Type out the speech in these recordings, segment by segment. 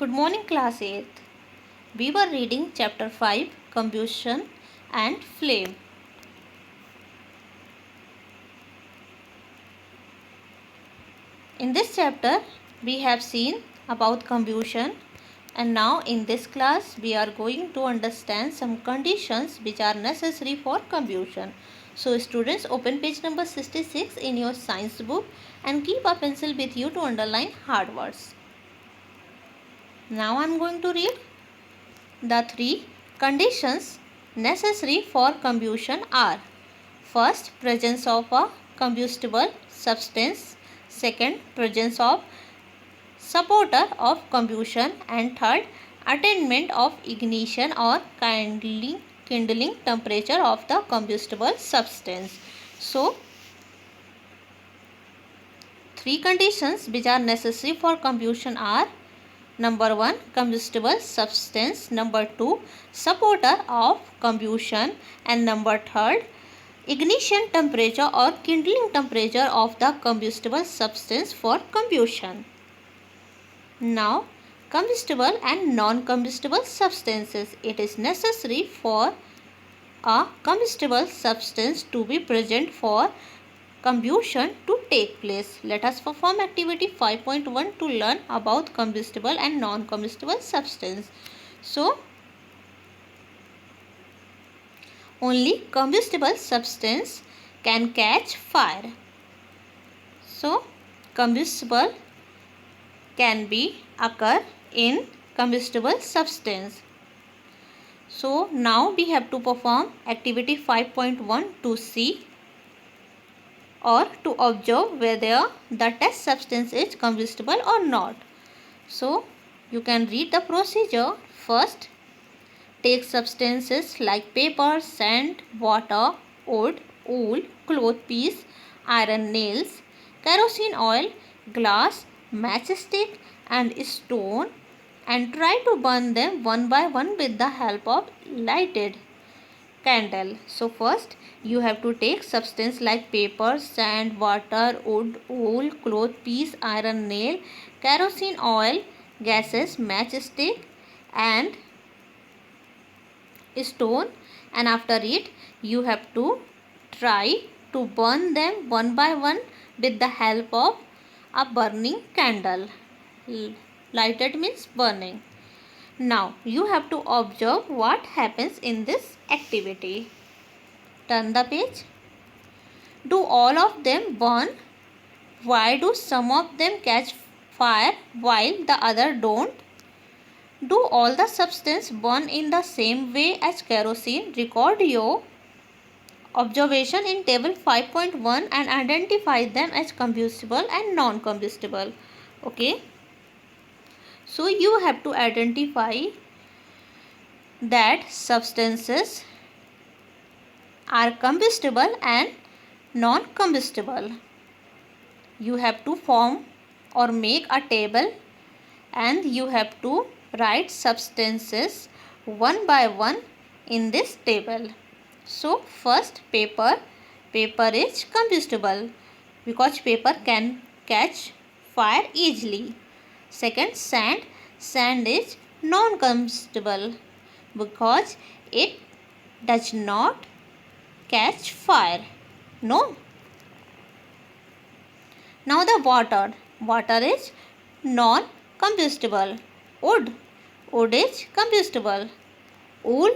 Good morning, class 8th. We were reading chapter 5, Combustion and Flame. In this chapter, we have seen about combustion, and now in this class, we are going to understand some conditions which are necessary for combustion. So, students, open page number 66 in your science book and keep a pencil with you to underline hard words. Now, I am going to read. The three conditions necessary for combustion are: first, presence of a combustible substance; second, presence of supporter of combustion; and third, attainment of ignition or kindling temperature of the combustible substance. So, three conditions which are necessary for combustion are: number 1, combustible substance; number 2, supporter of combustion; and number 3, ignition temperature or kindling temperature of the combustible substance for combustion. Now, combustible and non-combustible substances. It is necessary for a combustible substance to be present for combustion to take place. Let us perform activity 5.1 to learn about combustible and non-combustible substance. So, only combustible substance can catch fire. So, combustible can be occur in combustible substance. So, now we have to perform activity 5.1 to see or to observe whether the test substance is combustible or not. So, you can read the procedure. First, take substances like paper, sand, water, wood, wool, cloth piece, iron nails, kerosene oil, glass, matchstick and stone, and try to burn them one by one with the help of lighted candle. So first you have to take substance like paper, sand, water, wood, wool, cloth piece, iron nail, kerosene oil, gases, matchstick and stone, and after it you have to try to burn them one by one with the help of a burning candle. Lighted means burning. Now you have to observe what happens in this activity. Turn the page. Do all of them burn? Why do some of them catch fire while the other don't? Do all the substance burn in the same way as kerosene? Record your observation in table 5.1 and identify them as combustible and non-combustible. Okay. So you have to identify that substances are combustible and non-combustible. You have to form or make a table and you have to write substances one by one in this table. So first, paper. Paper is combustible because paper can catch fire easily. Second, sand. Sand is non-combustible because it does not catch fire. No. Now the water. Water is non-combustible. Wood. Wood is combustible. Wool.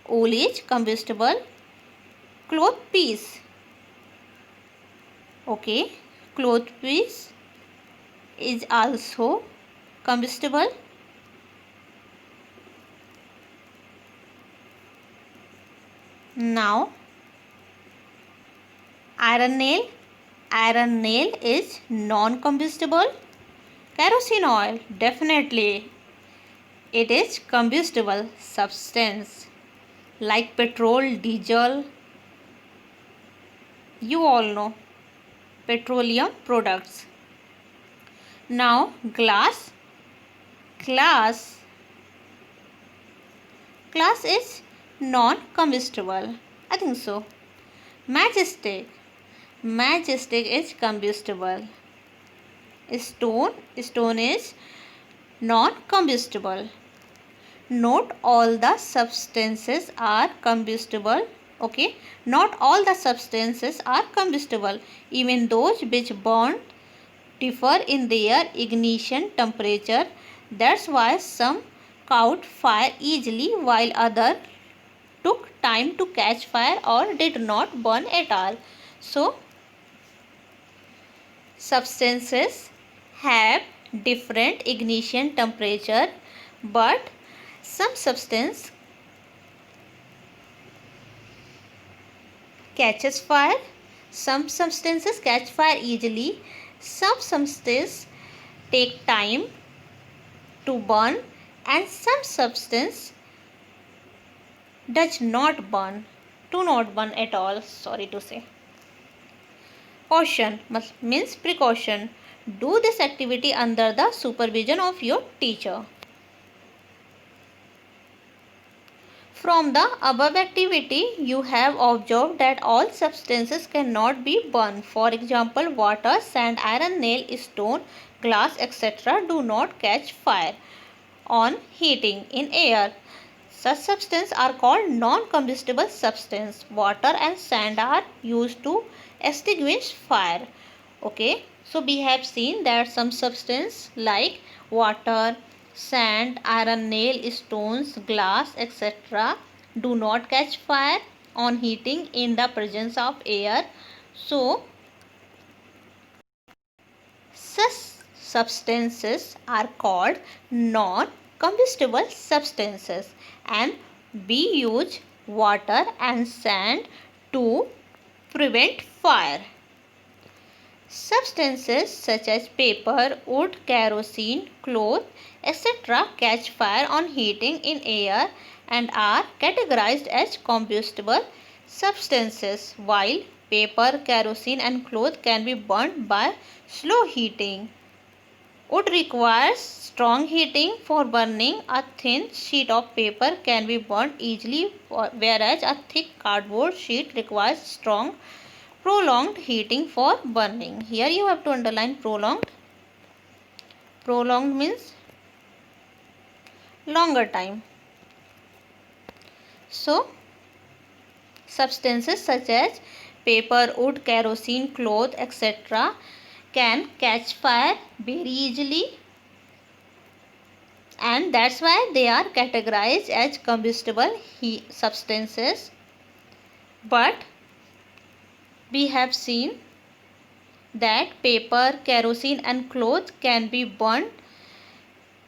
Wool is combustible. Cloth piece. Okay. Cloth piece is also combustible. Now, iron nail. Iron nail is non-combustible. Kerosene oil, definitely it is combustible substance like petrol, diesel. You all know petroleum products. Now glass. Glass is non-combustible. I think so. Matchstick. Matchstick is combustible. Stone is non-combustible. Not all the substances are combustible. Okay, not all the substances are combustible. Even those which burn differ in their ignition temperature. That's why some caught fire easily while others took time to catch fire or did not burn at all. So, substances have different ignition temperature, but some substance catches fire, some substances catch fire easily, some substances take time to burn, and some substance do not burn at all, sorry to say. Caution means precaution. Do this activity under the supervision of your teacher. From the above activity, you have observed that all substances cannot be burned. For example, water, sand, iron, nail, stone, glass, etc. do not catch fire on heating in air. Such substances are called non-combustible substances. Water and sand are used to extinguish fire. Okay, so we have seen that some substances like water, sand, iron, nail, stones, glass, etc. do not catch fire on heating in the presence of air. So, such substances are called non-combustible substances, and we use water and sand to prevent fire. Substances such as paper, wood, kerosene, cloth, etc. catch fire on heating in air and are categorized as combustible substances, while paper, kerosene and cloth can be burnt by slow heating. Wood requires strong heating for burning. A thin sheet of paper can be burnt easily, whereas a thick cardboard sheet requires strong prolonged heating for burning. Here you have to underline prolonged. Prolonged means longer time. So, substances such as paper, wood, kerosene, cloth, etc. can catch fire very easily, and that's why they are categorized as combustible substances. But we have seen that paper, kerosene and cloth can be burnt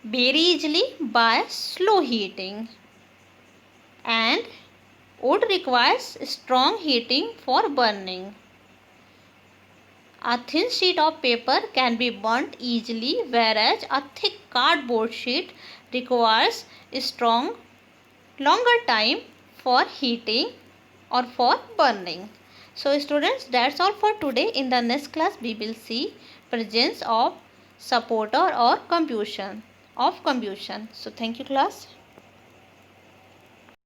very easily by slow heating, and wood requires strong heating for burning. A thin sheet of paper can be burnt easily, whereas a thick cardboard sheet requires strong longer time for heating or for burning. So students, that's all for today. In the next class we will see presence of supporter or combustion. So thank you class.